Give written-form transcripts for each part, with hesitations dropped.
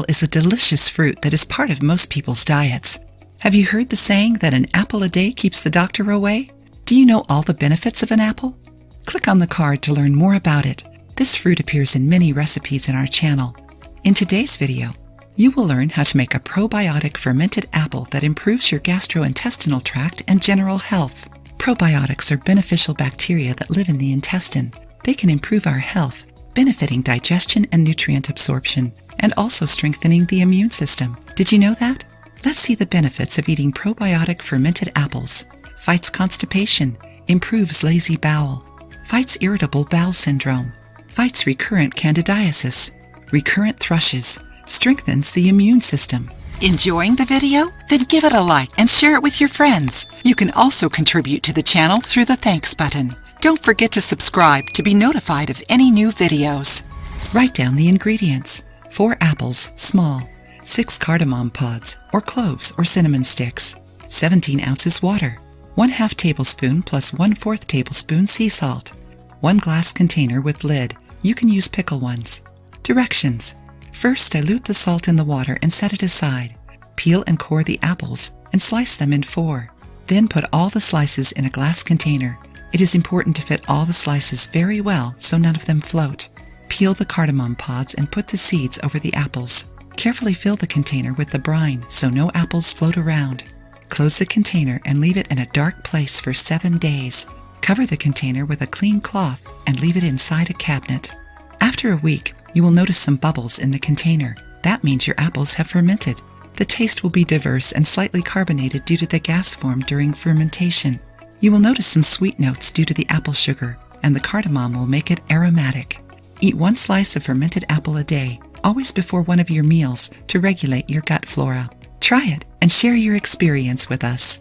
apple is a delicious fruit that is part of most people's diets. Have you heard the saying that an apple a day keeps the doctor away? Do you know all the benefits of an apple? Click on the card to learn more about it. This fruit appears in many recipes in our channel. In today's video, you will learn how to make a probiotic fermented apple that improves your gastrointestinal tract and general health. Probiotics are beneficial bacteria that live in the intestine. They can improve our health, benefiting digestion and nutrient absorption, and also strengthening the immune system. Did you know that? Let's see the benefits of eating probiotic fermented apples. Fights constipation, improves lazy bowel, fights irritable bowel syndrome, fights recurrent candidiasis, recurrent thrushes, strengthens the immune system. Enjoying the video? Then give it a like and share it with your friends. You can also contribute to the channel through the thanks button. Don't forget to subscribe to be notified of any new videos. Write down the ingredients. 4 apples, small, 6 cardamom pods, or cloves or cinnamon sticks, 17 ounces water, 1/2 tablespoon plus 1/4 tablespoon sea salt, 1 glass container with lid. You can use pickle ones. Directions. First, dilute the salt in the water and set it aside. Peel and core the apples and slice them in 4. Then put all the slices in a glass container. It is important to fit all the slices very well so none of them float. Peel the cardamom pods and put the seeds over the apples. Carefully fill the container with the brine so no apples float around. Close the container and leave it in a dark place for 7 days. Cover the container with a clean cloth and leave it inside a cabinet. After a week, you will notice some bubbles in the container. That means your apples have fermented. The taste will be diverse and slightly carbonated due to the gas formed during fermentation. You will notice some sweet notes due to the apple sugar, and the cardamom will make it aromatic. Eat 1 slice of fermented apple a day, always before one of your meals, to regulate your gut flora. Try it and share your experience with us.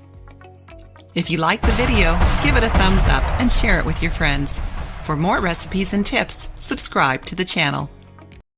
If you liked the video, give it a thumbs up and share it with your friends. For more recipes and tips, subscribe to the channel.